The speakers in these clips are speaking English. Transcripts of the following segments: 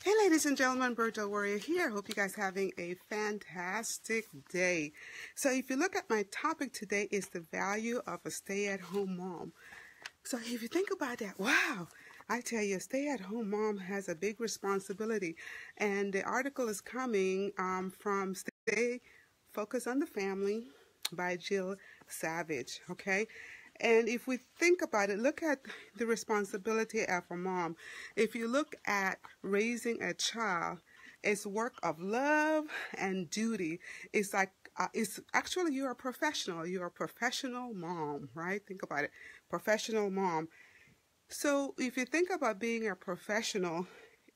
Hey ladies and gentlemen, Virtual Warrior here. Hope you guys having a fantastic day. So if you look at my topic today is the value of a stay-at-home mom. So if you think about that, wow, I tell you, a stay-at-home mom has a big responsibility. And the article is coming from Stay Focus on the Family by Jill Savage, okay? And if we think about it, look at the responsibility of a mom. If you look at raising a child, it's work of love and duty. It's like, it's actually, you're a professional. You're a professional mom, right? Think about it. Professional mom. So if you think about being a professional,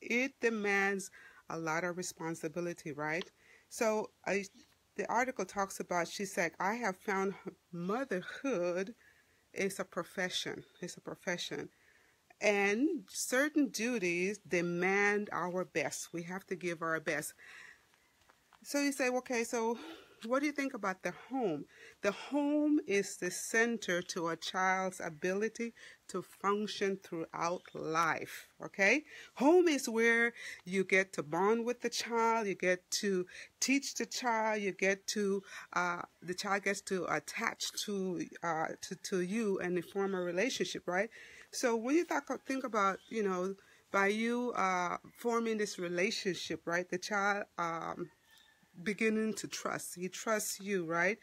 it demands a lot of responsibility, right? So the article talks about, she said, I have found motherhood is a profession. It's a profession. And certain duties demand our best. We have to give our best. So you say, okay, so what do you think about the home? The home is the center to a child's ability to function throughout life, okay? Home is where you get to bond with the child, you get to teach the child, you get to, the child gets to attach to you and form a relationship, right? So when you think about, by you forming this relationship, right, the child beginning to trust. He trusts you, right?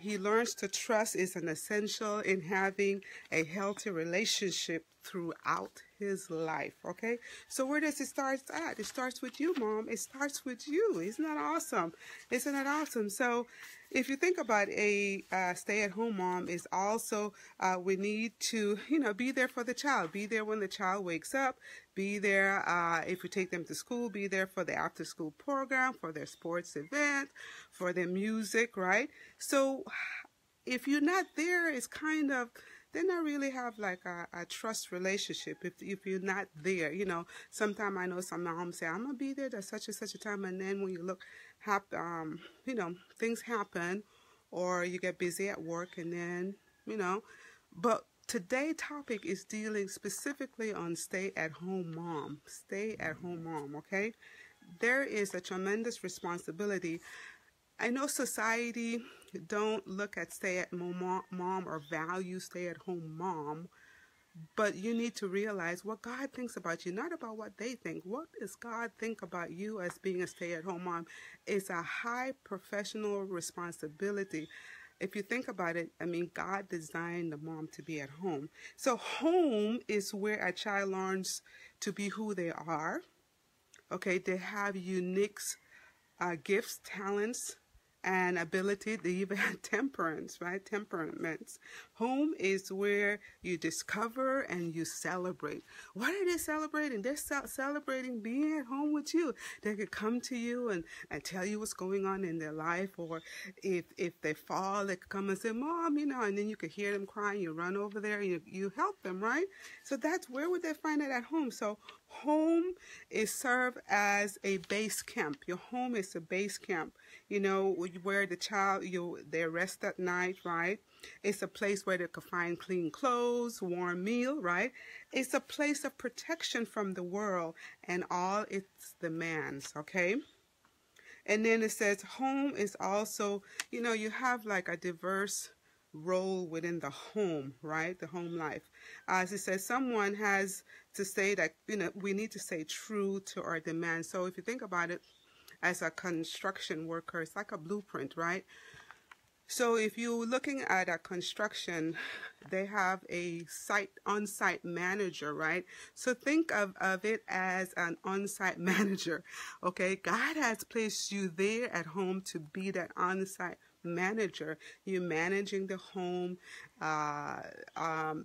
He learns to trust is an essential in having a healthy relationship throughout his life, okay? So where does it start at? It starts with you, Mom. It starts with you. Isn't that awesome? Isn't that awesome? So if you think about a stay-at-home mom is also, we need to, be there for the child. Be there when the child wakes up. Be there if you take them to school. Be there for the after-school program, for their sports event, for their music, right? So if you're not there, it's kind of, they not really have like a trust relationship if you're not there. Sometimes I know some moms say, I'm going to be there at such and such a time. And then when you look, things happen or you get busy at work and then, but today's topic is dealing specifically on stay-at-home mom. Stay-at-home mom, okay? There is a tremendous responsibility. I know society don't look at stay-at-home mom or value stay-at-home mom, but you need to realize what God thinks about you, not about what they think. What does God think about you as being a stay-at-home mom? It's a high professional responsibility. If you think about it, God designed the mom to be at home. So home is where a child learns to be who they are. Okay, they have unique gifts, talents, and ability. They even have temperaments, right? Temperaments. Home is where you discover and you celebrate. What are they celebrating? They're celebrating being at home with you. They could come to you and tell you what's going on in their life, or if they fall, they could come and say, Mom, and then you could hear them crying. You run over there and you help them, right? So that's where would they find it at home? So home is served as a base camp. Your home is a base camp. Where the child, they rest at night, right? It's a place where they can find clean clothes, warm meal, right? It's a place of protection from the world and all its demands, okay? And then it says home is also, you have like a diverse role within the home, right? The home life. As it says, someone has to say that, we need to stay true to our demands. So if you think about it, as a construction worker, it's like a blueprint, right? So if you're looking at a construction, they have a on-site manager, right? So think of it as an on-site manager, okay? God has placed you there at home to be that on-site manager. You're managing the home,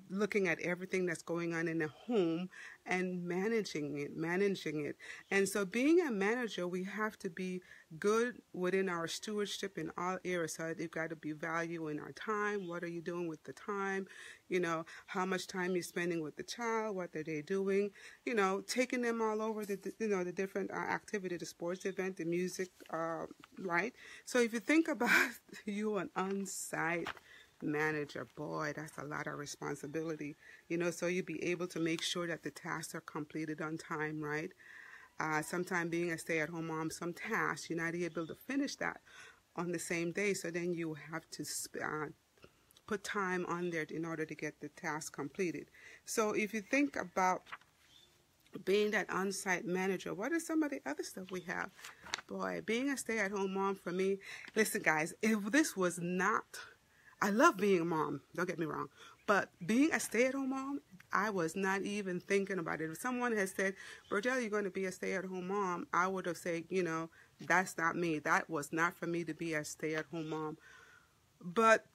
looking at everything that's going on in the home and managing it. And so being a manager, we have to be good within our stewardship in all areas. So you've got to be valuing our time. What are you doing with the time? How much time you're spending with the child, what are they doing, taking them all over the different activity, the sports event, the music, right? So if you think about you an on-site manager, boy, that's a lot of responsibility, so you'll be able to make sure that the tasks are completed on time, right? Sometimes being a stay-at-home mom, some tasks, you're not able to finish that on the same day. So then you have to put time on there in order to get the task completed. So if you think about being that on-site manager, what are some of the other stuff we have? Boy, being a stay-at-home mom for me, listen guys, if this was not, I love being a mom, don't get me wrong, but being a stay-at-home mom, I was not even thinking about it. If someone had said, Virgil, you're going to be a stay-at-home mom, I would have said, you know, that's not me. That was not for me to be a stay-at-home mom. But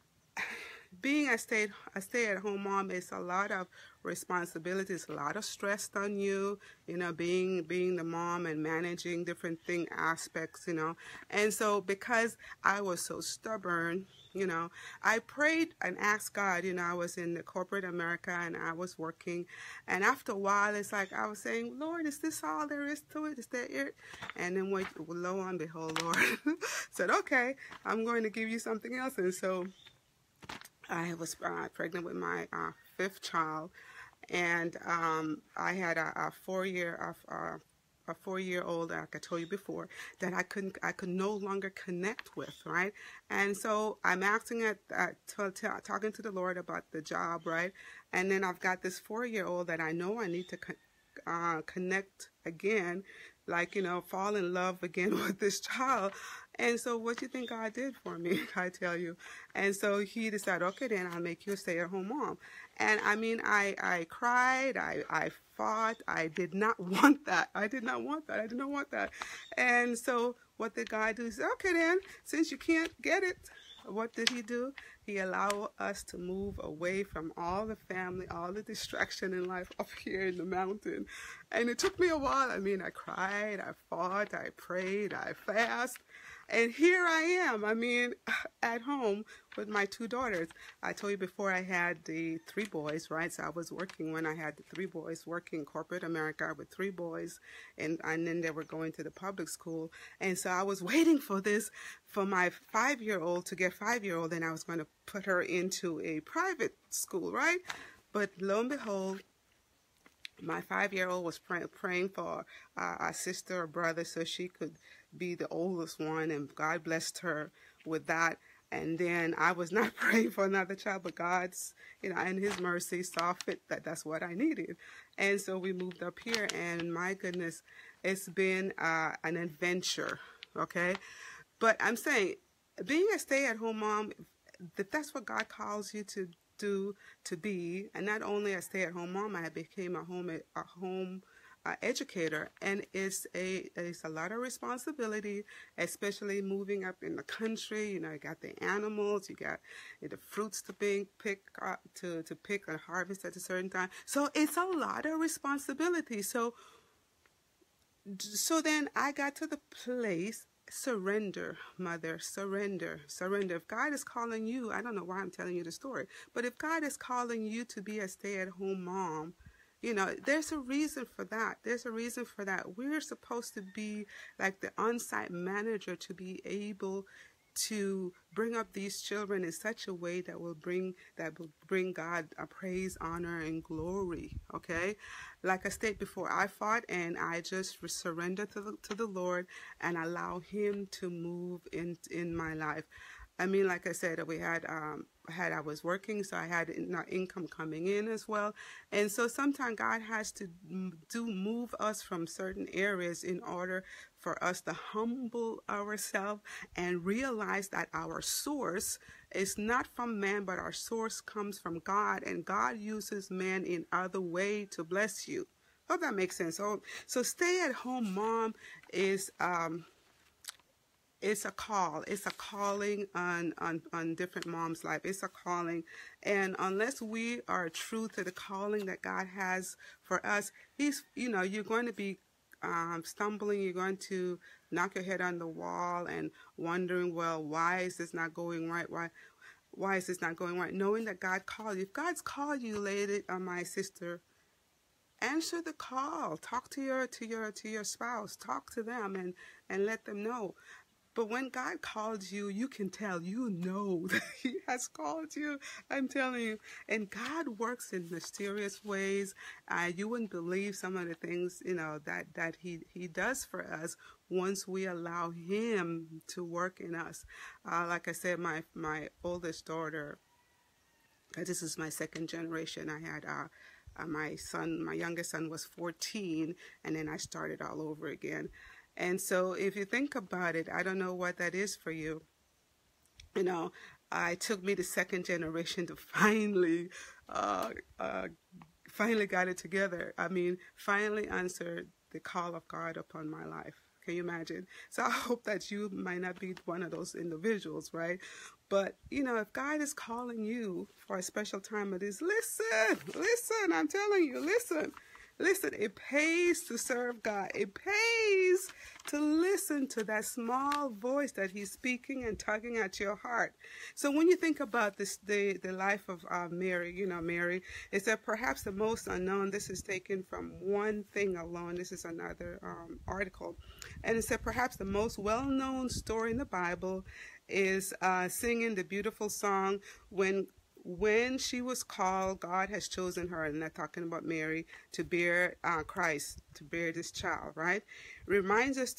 being a stay-at-home mom is a lot of responsibilities, a lot of stress on you, you know, being the mom and managing different aspects, you know. And so because I was so stubborn, you know, I prayed and asked God, you know, I was in the corporate America and I was working, and after a while it's like I was saying, Lord, is this all there is to it? Is that it? And then lo and behold, Lord said, okay, I'm going to give you something else. And so I was pregnant with my fifth child, and I had a 4-year-old, like I told you before, that I could no longer connect with, right? And so I'm asking talking to the Lord about the job, right? And then I've got this 4-year-old that I know I need to connect again, like, you know, fall in love again with this child. And so what do you think God did for me? I tell you. And so he decided, okay, then I'll make you a stay-at-home mom. And I mean, I cried, I fought, I did not want that. I did not want that. And so what did God do? He said, okay then, since you can't get it, what did he do? He allowed us to move away from all the family, all the distraction in life up here in the mountain. And it took me a while. I mean, I cried, I fought, I prayed, I fasted. And here I am, I mean, at home with my 2 daughters. I told you before I had the 3 boys, right? So I was working when I had the 3 boys, working corporate America with 3 boys, and then they were going to the public school. And so I was waiting for my 5-year-old to get 5-year-old, and I was going to put her into a private school, right? But lo and behold, my 5-year-old was praying for a sister or brother so she could be the oldest one, and God blessed her with that. And then I was not praying for another child, but God's, you know, and his mercy saw fit that that's what I needed. And so we moved up here, and my goodness, it's been an adventure, okay? But I'm saying, being a stay-at-home mom, if that's what God calls you to do, to be, and not only a stay-at-home mom, I became a home educator, and it's a lot of responsibility, especially moving up in the country. You know, you got the animals, you got the fruits to pick and harvest at a certain time. So it's a lot of responsibility. So then I got to the place, surrender, mother, surrender. If God is calling you, I don't know why I'm telling you the story, but if God is calling you to be a stay-at-home mom, you know, there's a reason for that. There's a reason for that. We're supposed to be like the on-site manager to be able to bring up these children in such a way that will bring God a praise, honor, and glory. Okay, like I stated before, I fought and I just surrendered to the Lord and allow Him to move in my life. I mean, like I said, we had I was working, so I had income coming in as well. And so sometimes God has to move us from certain areas in order for us to humble ourselves and realize that our source is not from man, but our source comes from God, and God uses man in other way to bless you. Hope that makes sense. So stay-at-home mom is it's a call. It's a calling on different moms' life. It's a calling. And unless we are true to the calling that God has for us, you're going to be stumbling. You're going to knock your head on the wall and wondering, well, why is this not going right? Why is this not going right? Knowing that God called you. If God's called you, lady, my sister, answer the call. Talk to your spouse. Talk to them and let them know. But when God calls you, you can tell, you know that he has called you. I'm telling you. And God works in mysterious ways. You wouldn't believe some of the things, that he does for us once we allow him to work in us. Like I said, my oldest daughter, this is my second generation. I had my youngest son was 14, and then I started all over again. And so if you think about it, I don't know what that is for you. It took me the second generation to finally got it together. I mean, finally answered the call of God upon my life. Can you imagine? So I hope that you might not be one of those individuals, right? But, if God is calling you for a special time of this, listen, I'm telling you, listen, it pays to serve God. It pays to listen to that small voice that he's speaking and tugging at your heart. So when you think about this, the life of Mary, Mary, is that perhaps the most unknown. This is taken from One Thing Alone. This is another article. And it said perhaps the most well-known story in the Bible is singing the beautiful song, when she was called, God has chosen her, and they're talking about Mary, to bear Christ, to bear this child, right? Reminds us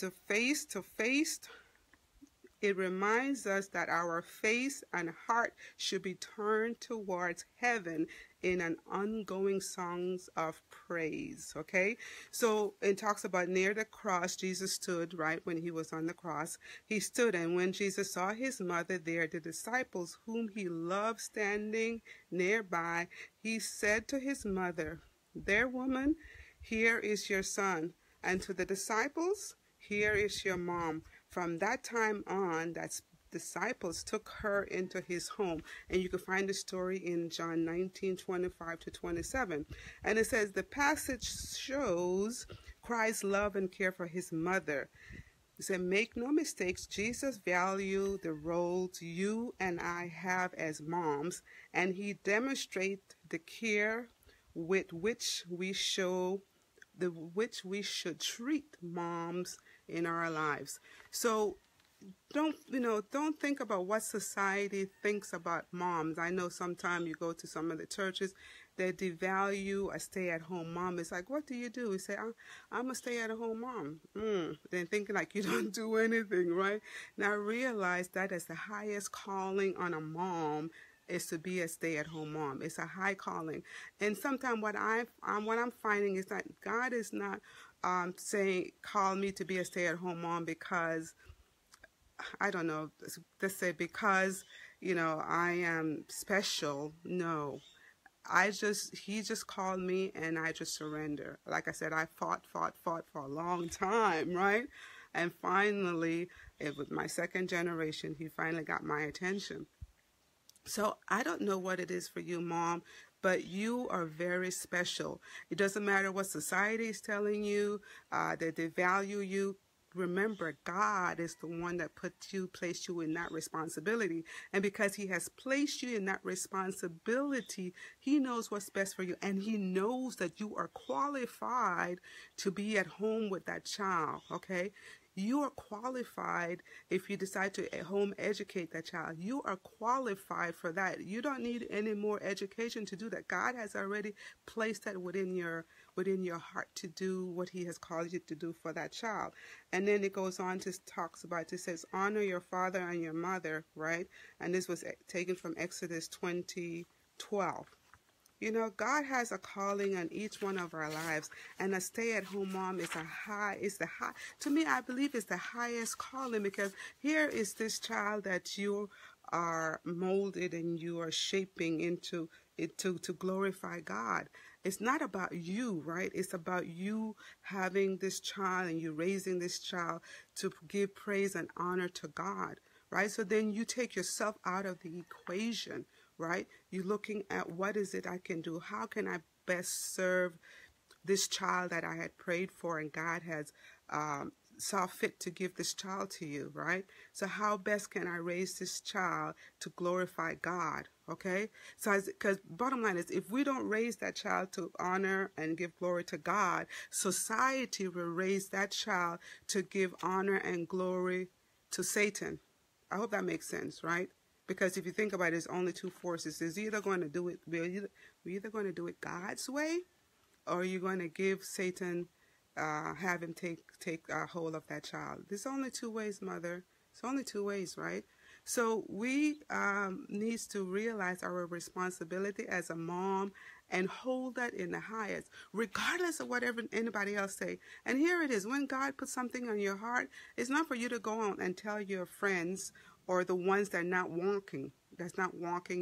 it reminds us that our face and heart should be turned towards heaven in an ongoing songs of praise, okay? So it talks about near the cross, Jesus stood, right, when he was on the cross. He stood, and when Jesus saw his mother there, the disciples whom he loved standing nearby, he said to his mother, "There, woman, here is your son." And to the disciples, "Here is your mom." From that time on, that disciples took her into his home. And you can find the story in John 19:25-27. And it says, the passage shows Christ's love and care for his mother. It said, make no mistakes, Jesus values the roles you and I have as moms, and he demonstrates the care with which we should treat moms in our lives. So don't think about what society thinks about moms. I know sometimes you go to some of the churches, they devalue a stay-at-home mom. It's like, what do? You say, I'm a stay-at-home mom. Then thinking like you don't do anything, right? Now realize that is the highest calling on a mom, is to be a stay-at-home mom. It's a high calling. And sometimes what I'm finding is that God is not saying, call me to be a stay-at-home mom because, I don't know, let's say because, I am special. No. He just called me and I just surrender. Like I said, I fought for a long time, right? And finally, with my second generation, he finally got my attention. So I don't know what it is for you, Mom, but you are very special. It doesn't matter what society is telling you, that they value you. Remember, God is the one that placed you in that responsibility. And because he has placed you in that responsibility, he knows what's best for you. And he knows that you are qualified to be at home with that child, okay? You are qualified if you decide to home educate that child. You are qualified for that. You don't need any more education to do that. God has already placed that within your heart to do what he has called you to do for that child. And then it goes on to talks about, it says, honor your father and your mother, right? And this was taken from Exodus 20:12. God has a calling on each one of our lives, and a stay-at-home mom is to me, I believe it's the highest calling, because here is this child that you are molded and you are shaping into it to glorify God. It's not about you, right? It's about you having this child and you raising this child to give praise and honor to God, right? So then you take yourself out of the equation, right? You're looking at, what is it I can do? How can I best serve this child that I had prayed for and God has saw fit to give this child to you, right? So how best can I raise this child to glorify God, okay? So because bottom line is, if we don't raise that child to honor and give glory to God, society will raise that child to give honor and glory to Satan. I hope that makes sense, right? Because if you think about it, there's only two forces. We're either going to do it God's way, or you're going to give Satan, have him take hold of that child. There's only two ways, Mother. It's only two ways, right? So we need to realize our responsibility as a mom and hold that in the highest, regardless of whatever anybody else say. And here it is. When God puts something on your heart, it's not for you to go on and tell your friends or the ones that's not walking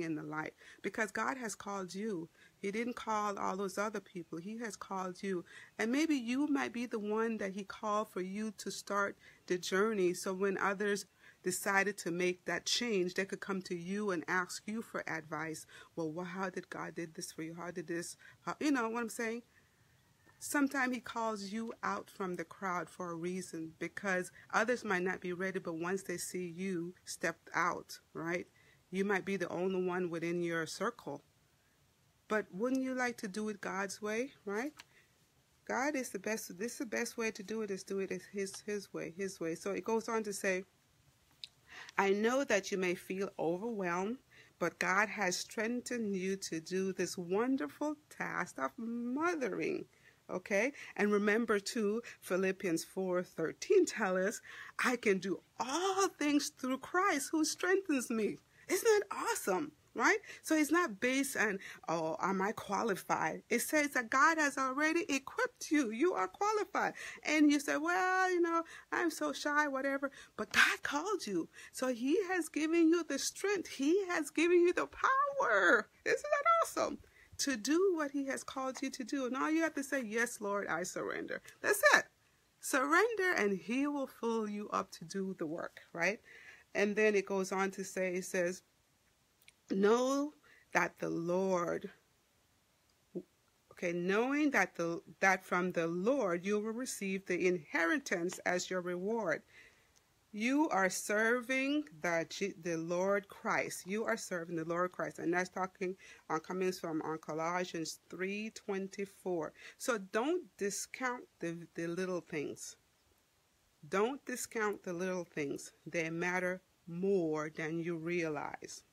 in the light. Because God has called you. He didn't call all those other people. He has called you. And maybe you might be the one that he called for you to start the journey. So when others decided to make that change, they could come to you and ask you for advice. Well, how did God did this for you? How did this? You know what I'm saying? Sometimes he calls you out from the crowd for a reason, because others might not be ready, but once they see you stepped out, right, you might be the only one within your circle. But wouldn't you like to do it God's way, right? God is the best. This is the best way to do it, is do it his way, his way. So it goes on to say, I know that you may feel overwhelmed, but God has strengthened you to do this wonderful task of mothering. Okay? And remember too, Philippians 4:13 tells us, I can do all things through Christ who strengthens me. Isn't that awesome? Right? So it's not based on, oh, am I qualified? It says that God has already equipped you. You are qualified. And you say, well, you know, I'm so shy, whatever. But God called you. So he has given you the strength. He has given you the power. Isn't that awesome? To do what he has called you to do. And all you have to say, yes, Lord, I surrender. That's it. Surrender, and he will fill you up to do the work, right? And then it goes on to say, it says, know that the Lord, okay, knowing that that from the Lord you will receive the inheritance as your reward. You are serving the Lord Christ. You are serving the Lord Christ. And that's talking coming from Colossians 3:24. So don't discount the little things. Don't discount the little things. They matter more than you realize.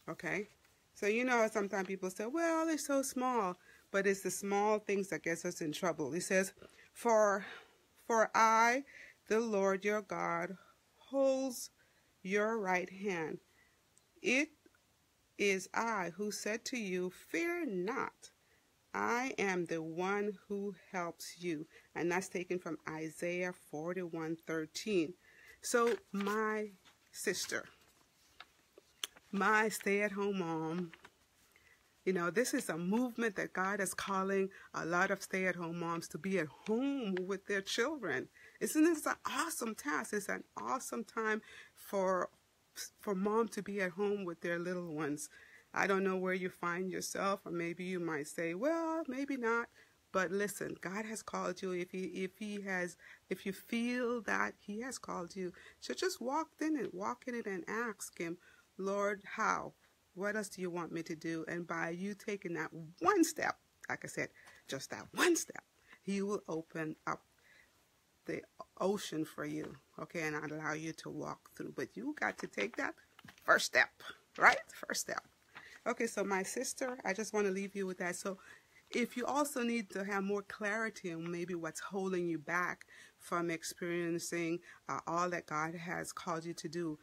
Okay? So you know, sometimes people say, well, they're so small. But it's the small things that gets us in trouble. It says, For I, the Lord your God, holds your right hand. It is I who said to you, fear not. I am the one who helps you. And that's taken from Isaiah 41:13. So my sister, my stay-at-home mom, you know, this is a movement that God is calling a lot of stay-at-home moms to be at home with their children. Isn't this an awesome task? It's an awesome time for mom to be at home with their little ones. I don't know where you find yourself, or maybe you might say, well, maybe not. But listen, God has called you. If you feel that he has called you, so just walk in it and ask him, Lord, how? What else do you want me to do? And by you taking that one step, like I said, just that one step, he will open up the ocean for you, okay, and allow you to walk through. But you got to take that first step, right? First step. Okay, so my sister, I just want to leave you with that. So if you also need to have more clarity on maybe what's holding you back from experiencing all that God has called you to do,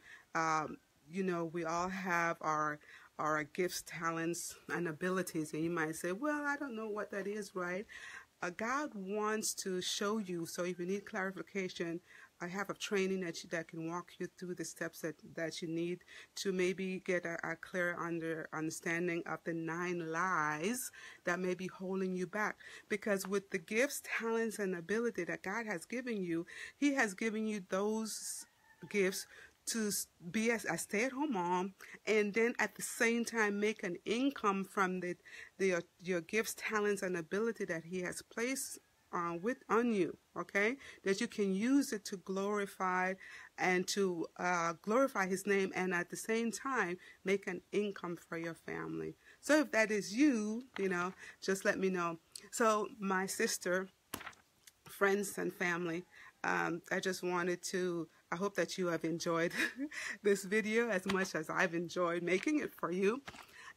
you know, we all have our gifts, talents, and abilities. And you might say, well, I don't know what that is, right? God wants to show you. So if you need clarification, I have a training that can walk you through the steps that you need to maybe get a clear understanding of the 9 lies that may be holding you back. Because with the gifts, talents, and ability that God has given you, he has given you those gifts to be a stay-at-home mom, and then at the same time make an income from your gifts, talents, and ability that he has placed on you, okay? That you can use it to glorify and to glorify his name, and at the same time make an income for your family. So if that is you, you know, just let me know. So my sister, friends, and family, I just wanted to I hope that you have enjoyed this video as much as I've enjoyed making it for you.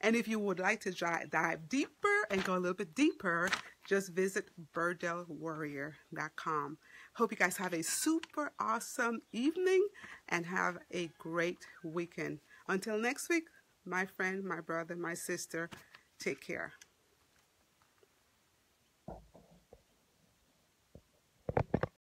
And if you would like to dive deeper and go a little bit deeper, just visit BirdelWarrior.com. Hope you guys have a super awesome evening and have a great weekend. Until next week, my friend, my brother, my sister, take care.